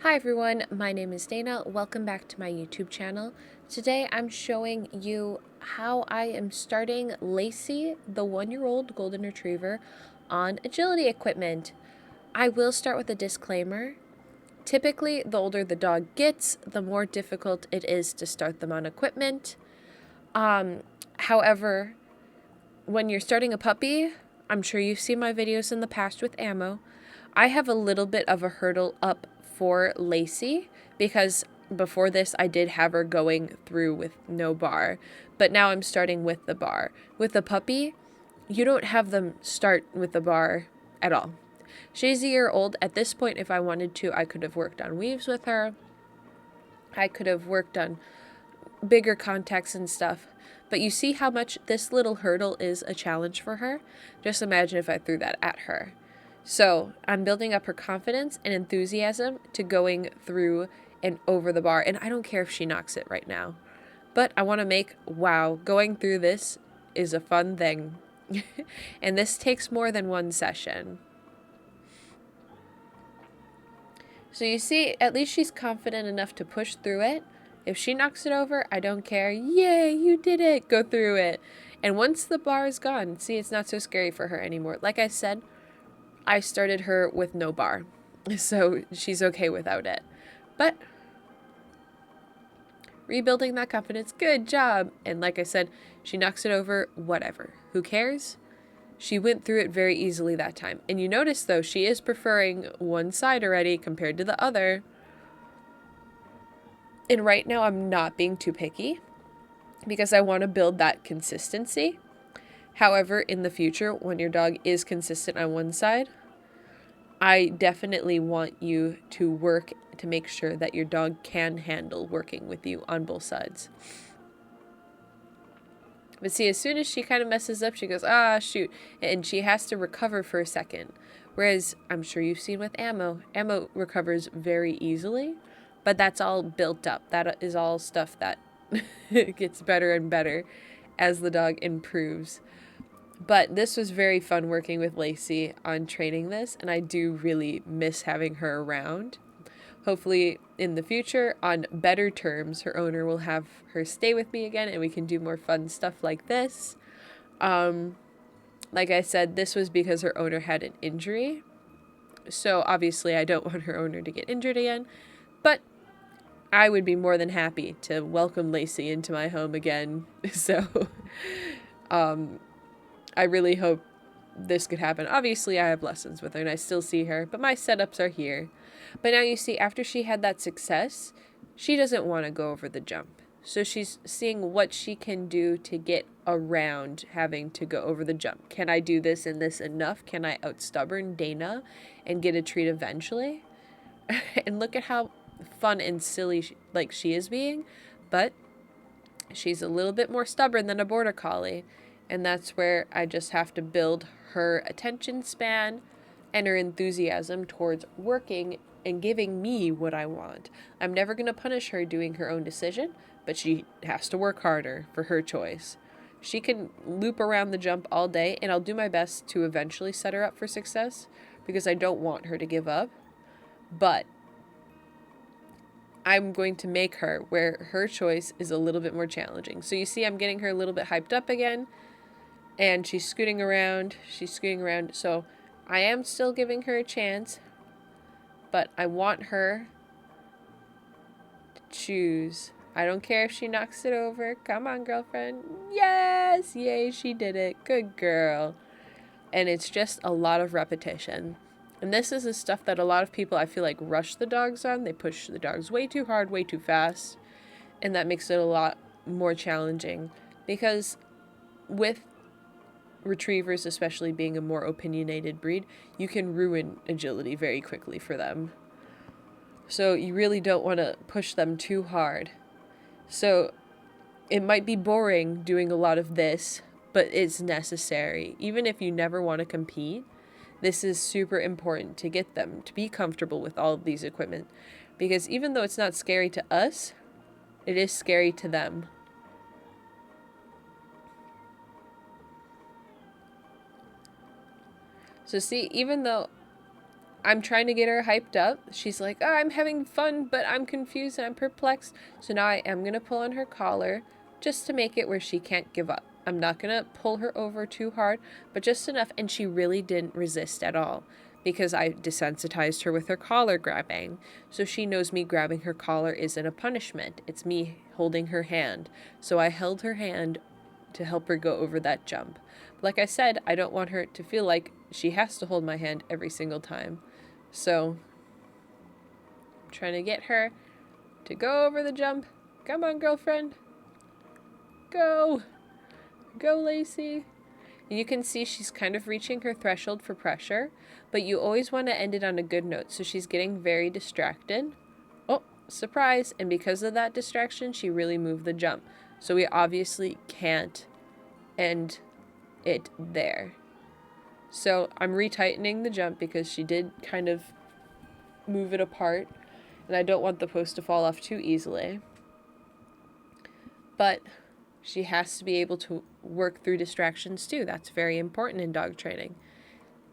Hi everyone, my name is Dana. Welcome back to my YouTube channel. Today I'm showing you how I am starting Lacey, the 1-year-old golden retriever, on agility equipment. I will start with a disclaimer. Typically, the older the dog gets, the more difficult it is to start them on equipment. However, when you're starting a puppy, I'm sure you've seen my videos in the past with ammo. I have a little bit of a hurdle up for Lacey because before this I did have her going through with no bar, but now I'm starting with the bar. With the puppy, you don't have them start with the bar at all. She's a year old. At this point, if I wanted to, I could have worked on weaves with her. I could have worked on bigger contacts and stuff. But you see how much this little hurdle is a challenge for her? Just imagine if I threw that at her. So I'm building up her confidence and enthusiasm to going through and over the bar. And I don't care if she knocks it right now. But I want to make, wow, going through this is a fun thing. And this takes more than one session. So you see, at least she's confident enough to push through it. If she knocks it over, I don't care. Yay, you did it. Go through it. And once the bar is gone, see, it's not so scary for her anymore. Like I said, I started her with no bar, so she's okay without it. But rebuilding that confidence, good job. And like I said, she knocks it over, whatever. Who cares? She went through it very easily that time. And you notice, though, she is preferring one side already compared to the other. And right now I'm not being too picky because I want to build that consistency. However, in the future, when your dog is consistent on one side, I definitely want you to work to make sure that your dog can handle working with you on both sides. But see, as soon as she kind of messes up, she goes, ah, shoot. And she has to recover for a second. Whereas I'm sure you've seen with ammo. Ammo recovers very easily, but that's all built up. That is all stuff that gets better and better as the dog improves. But this was very fun working with Lacey on training this, and I do really miss having her around. Hopefully, in the future, on better terms, her owner will have her stay with me again, and we can do more fun stuff like this. Like I said, this was because her owner had an injury. So obviously, I don't want her owner to get injured again. But I would be more than happy to welcome Lacey into my home again. So I really hope this could happen. Obviously, I have lessons with her and I still see her, but my setups are here. But now you see, after she had that success, she doesn't want to go over the jump. So she's seeing what she can do to get around having to go over the jump. Can I do this and this enough? Can I outstubborn Dana and get a treat eventually? And look at how fun and silly she is being. But she's a little bit more stubborn than a border collie. And that's where I just have to build her attention span and her enthusiasm towards working and giving me what I want. I'm never going to punish her doing her own decision, but she has to work harder for her choice. She can loop around the jump all day, and I'll do my best to eventually set her up for success because I don't want her to give up. But I'm going to make her where her choice is a little bit more challenging. So you see, I'm getting her a little bit hyped up again. And she's scooting around. So I am still giving her a chance. But I want her to choose. I don't care if she knocks it over. Come on, girlfriend. Yes! Yay, she did it. Good girl. And it's just a lot of repetition. And this is the stuff that a lot of people, I feel like, rush the dogs on. They push the dogs way too hard, way too fast. And that makes it a lot more challenging. Because with retrievers, especially being a more opinionated breed, you can ruin agility very quickly for them. So you really don't want to push them too hard. So it might be boring doing a lot of this, but it's necessary. Even if you never want to compete, this is super important to get them to be comfortable with all of these equipment. Because even though it's not scary to us, it is scary to them. So see, even though I'm trying to get her hyped up. She's like, oh, I'm having fun, but I'm confused and I'm perplexed. So now I am going to pull on her collar just to make it where she can't give up. I'm not going to pull her over too hard, but just enough. And she really didn't resist at all because I desensitized her with her collar grabbing. So she knows me grabbing her collar isn't a punishment. It's me holding her hand. So I held her hand to help her go over that jump. Like I said, I don't want her to feel like she has to hold my hand every single time. So I'm trying to get her to go over the jump. Come on, girlfriend. Go. Go, Lacey. And you can see she's kind of reaching her threshold for pressure, but you always want to end it on a good note. So she's getting very distracted. Oh, surprise. And because of that distraction, she really moved the jump. So we obviously can't end it there. So I'm retightening the jump because she did kind of move it apart, and I don't want the post to fall off too easily. But she has to be able to work through distractions too. That's very important in dog training.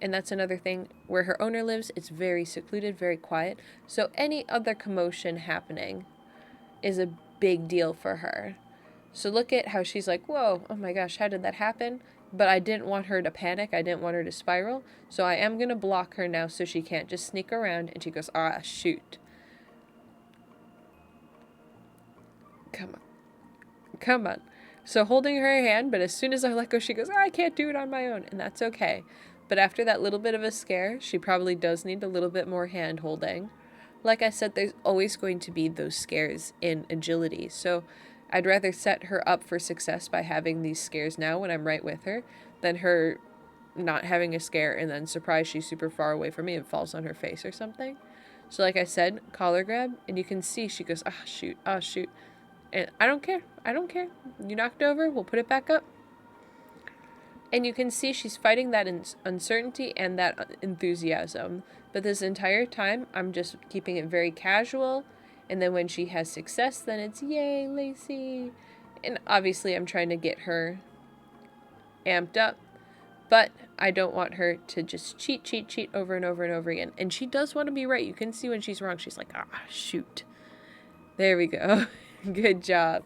And that's another thing. Where her owner lives, it's very secluded, very quiet. So any other commotion happening is a big deal for her. So look at how she's like, whoa, oh my gosh, how did that happen? But I didn't want her to panic. I didn't want her to spiral. So I am going to block her now so she can't just sneak around. And she goes, ah, shoot. Come on. Come on. So holding her hand, but as soon as I let go, she goes, oh, I can't do it on my own. And that's okay. But after that little bit of a scare, she probably does need a little bit more hand holding. Like I said, there's always going to be those scares in agility. So I'd rather set her up for success by having these scares now when I'm right with her than her not having a scare and then surprise she's super far away from me and falls on her face or something. So like I said, collar grab, and you can see she goes, ah, shoot, ah, shoot. And I don't care. I don't care. You knocked over, we'll put it back up. And you can see she's fighting that uncertainty and that enthusiasm. But this entire time, I'm just keeping it very casual. And then when she has success, then it's, yay, Lacey. And obviously, I'm trying to get her amped up. But I don't want her to just cheat over and over and over again. And she does want to be right. You can see when she's wrong, she's like, ah, shoot. There we go. Good job.